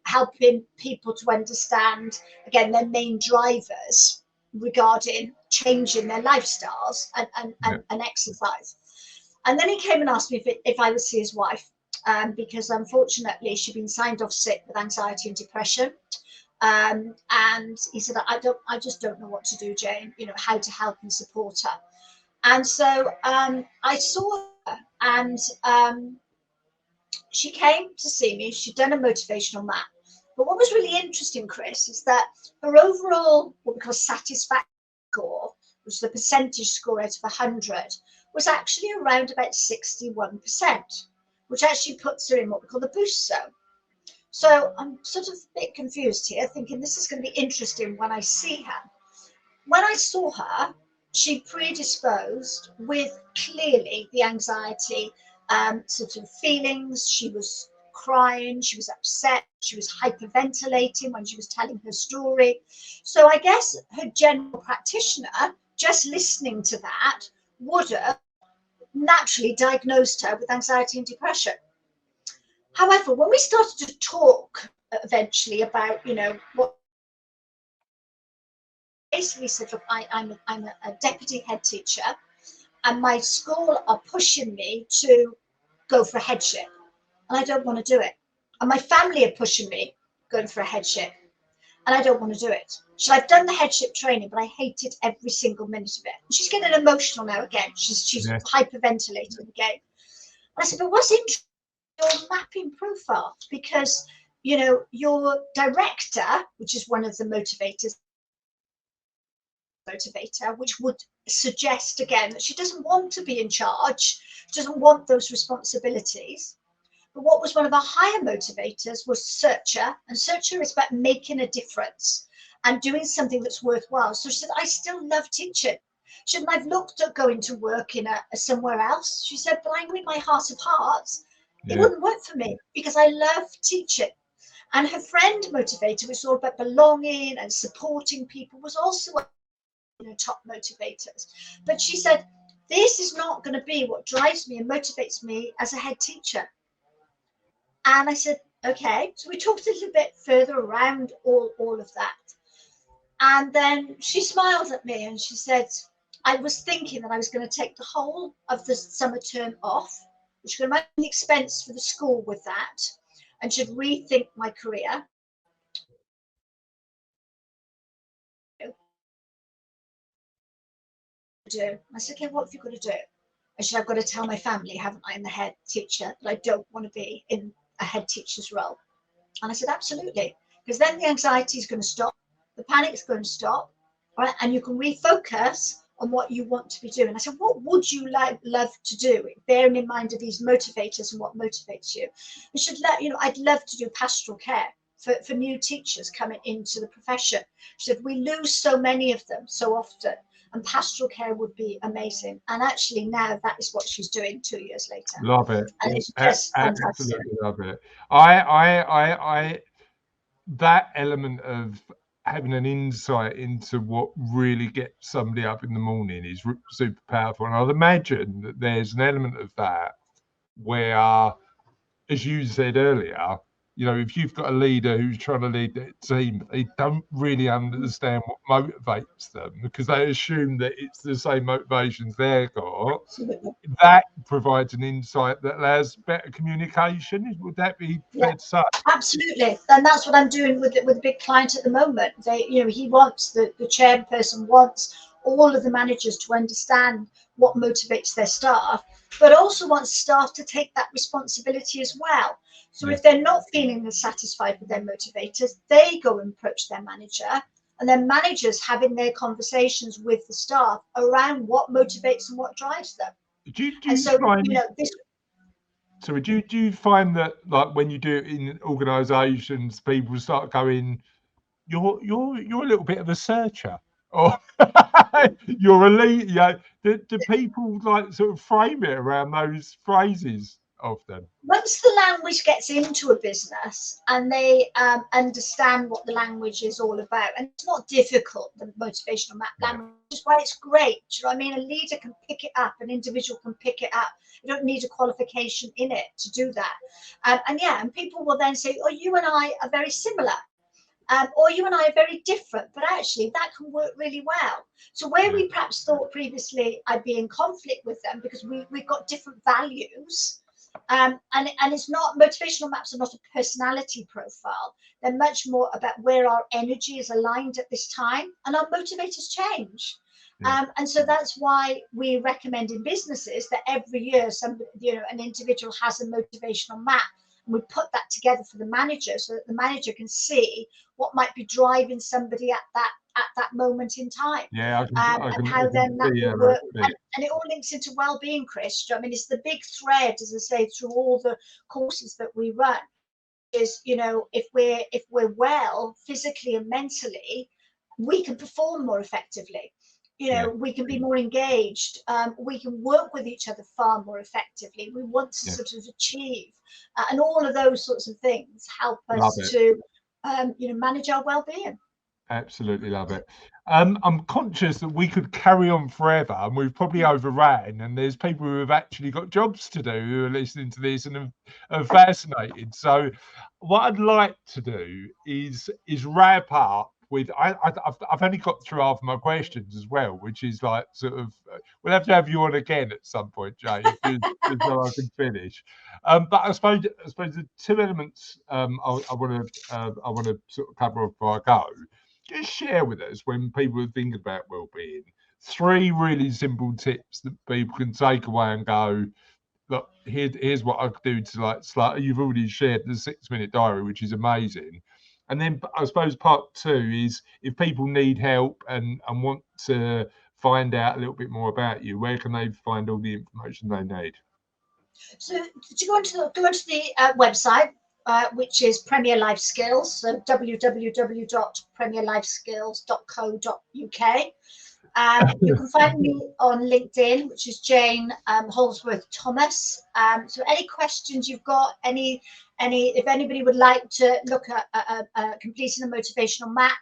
helping people to understand, again, their main drivers regarding changing their lifestyles and exercise. And then he came and asked me if I would see his wife, because unfortunately she'd been signed off sick with anxiety and depression. And he said, I just don't know what to do, Jane, how to help and support her. And so I saw her, and she came to see me. She'd done a motivational map. But what was really interesting, Chris, is that her overall, what we call satisfaction score, which is the percentage score out of 100, was actually around about 61%, which actually puts her in what we call the boost zone. So I'm sort of a bit confused here, thinking this is going to be interesting when I see her. When I saw her, she predisposed with clearly the anxiety sort of feelings. She was crying, she was upset, she was hyperventilating when she was telling her story. So I guess her general practitioner, just listening to that, would have naturally diagnosed her with anxiety and depression. However, when we started to talk eventually about, what basically said, look, I'm a deputy head teacher, and my school are pushing me to go for a headship, and I don't want to do it. And my family are pushing me going for a headship, and I don't want to do it. So I've done the headship training, but I hated every single minute of it. And she's getting emotional now again. She's hyperventilating again. And I said, but what's interesting? Your mapping profile, because your director, which is one of the motivator, which would suggest again that she doesn't want to be in charge, she doesn't want those responsibilities. But what was one of our higher motivators was searcher, and searcher is about making a difference and doing something that's worthwhile. So she said, I still love teaching. Shouldn't I've looked at going to work in a somewhere else? She said, but I know in my heart of hearts, it wouldn't work for me because I love teaching. And her friend motivator, which was all about belonging and supporting people, was also top motivators. But she said, this is not going to be what drives me and motivates me as a head teacher. And I said, okay. So we talked a little bit further around all of that. And then she smiled at me and she said, I was thinking that I was going to take the whole of the summer term off, which could make the expense for the school with that, and should rethink my career. I said, okay, what have you got to do? I said, I've got to tell my family, haven't I, and the head teacher, that I don't want to be in a head teacher's role. And I said, absolutely, because then the anxiety is going to stop, the panic's going to stop, right? And you can refocus on what you want to be doing. I said, what would you love to do, bearing in mind of these motivators and what motivates you? I should I'd love to do pastoral care for new teachers coming into the profession. She said, we lose so many of them so often, and pastoral care would be amazing. And actually now that is what she's doing 2 years later. Love it. And it's just fantastic. Absolutely love it. I that element of having an insight into what really gets somebody up in the morning is super powerful. And I'd imagine that there's an element of that where, as you said earlier, if you've got a leader who's trying to lead their team, they don't really understand what motivates them because they assume that it's the same motivations they've got. Absolutely. That provides an insight that allows better communication. Would that be fair to say? Absolutely, and that's what I'm doing with a big client at the moment. He wants the chairperson wants all of the managers to understand what motivates their staff, but also wants staff to take that responsibility as well. So if they're not feeling as satisfied with their motivators, they go and approach their manager, and then managers having their conversations with the staff around what motivates and what drives them. Do you find, this. So do you find that, like, when you do it in organisations, people start going, you're a little bit of a searcher, or you're a lead? Do people like sort of frame it around those phrases often? Once the language gets into a business and they understand what the language is all about, and it's not difficult, the motivational map language is why it's great. Do you know what I mean? A leader can pick it up, an individual can pick it up. You don't need a qualification in it to do that. And people will then say, oh, you and I are very similar. or you and I are very different, but actually that can work really well. So where we perhaps thought previously I'd be in conflict with them because we've got different values, and it's not, motivational maps are not a personality profile. They're much more about where our energy is aligned at this time, and our motivators change. And so that's why we recommend in businesses that every year an individual has a motivational map, and we put that together for the manager so that the manager can see what might be driving somebody at that moment in time. And how then that will work. And it all links into well-being, Chris. I mean, it's the big thread, as I say, through all the courses that we run. Is, if we're well physically and mentally, we can perform more effectively. We can be more engaged. We can work with each other far more effectively. We want to sort of achieve, and all of those sorts of things help us to, manage our well-being. Absolutely love it. I'm conscious that we could carry on forever, and we've probably overran. And there's people who have actually got jobs to do who are listening to this and are fascinated. So, what I'd like to do is wrap up with I've only got through half of my questions as well, which is like sort of we'll have to have you on again at some point, Jay, just so I can finish. But I suppose the two elements I want to sort of cover off before I go. Just share with us, when people are thinking about well-being, 3 really simple tips that people can take away and go, look, here's what I could do to like you've already shared the 6-minute diary, which is amazing. And then I suppose part 2 is if people need help and want to find out a little bit more about you, where can they find all the information they need? So to go onto the website, which is Premier Life Skills, so www.premierlifeskills.co.uk. You can find me on LinkedIn, which is Jane Holsworth Thomas. So any questions you've got, if anybody would like to look at completing a motivational map,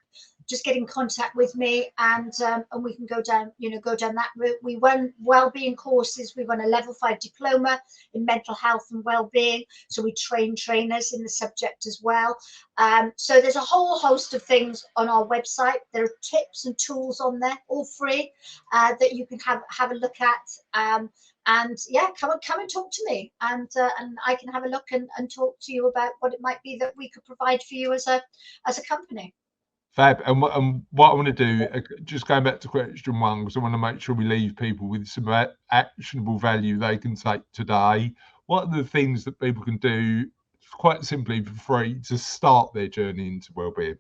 just get in contact with me, and we can go down that route. We run well-being courses. We run a level 5 diploma in mental health and well-being. So we train trainers in the subject as well. So there's a whole host of things on our website. There are tips and tools on there, all free, that you can have a look at. And yeah, come and talk to me, and I can have a look and talk to you about what it might be that we could provide for you as a company. Fab. And what I want to do, just going back to question 1, because I want to make sure we leave people with some actionable value they can take today. What are the things that people can do quite simply for free to start their journey into wellbeing?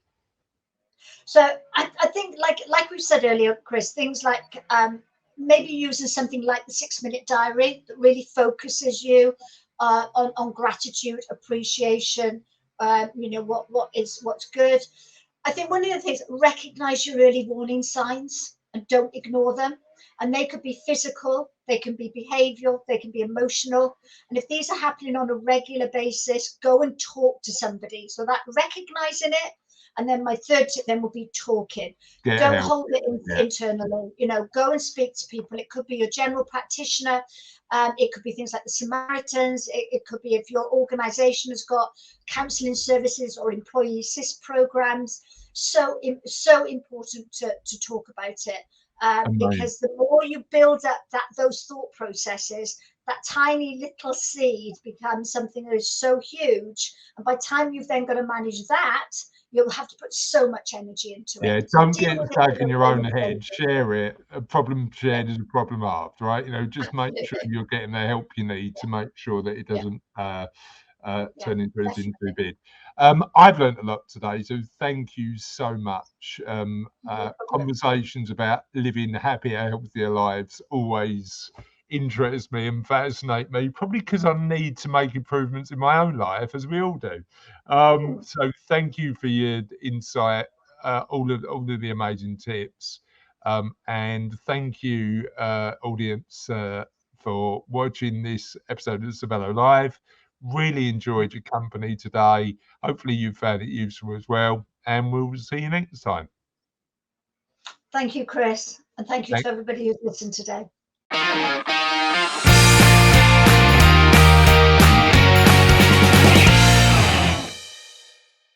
So I think, like we said earlier, Chris, things like maybe using something like the 6-minute diary that really focuses you on gratitude, appreciation, what's good. I think one of the things, recognize your early warning signs and don't ignore them. And they could be physical, they can be behavioral, they can be emotional. And if these are happening on a regular basis, go and talk to somebody. So that recognizing it. And then my third tip then will be talking. Don't hold it internally. Go and speak to people. It could be your general practitioner. It could be things like the Samaritans. It could be if your organization has got counseling services or employee assist programs. So important to talk about it, because the more you build up those thought processes, that tiny little seed becomes something that is so huge. And by the time you've then got to manage that, you'll have to put so much energy into it. Yeah, don't get stuck in your own head. Share it. A problem shared is a problem halved, right? Just make sure you're getting the help you need to make sure that it doesn't turn into anything too big. I've learned a lot today, so thank you so much. Conversations about living happier, healthier lives always interest me and fascinate me, probably because I need to make improvements in my own life, as we all do. So thank you for your insight, all of the amazing tips, and thank you, audience, for watching this episode of Cervello Live. Really enjoyed your company today. Hopefully you found it useful as well, and we'll see you next time. Thank you, Chris, and thank you to everybody who's listened today.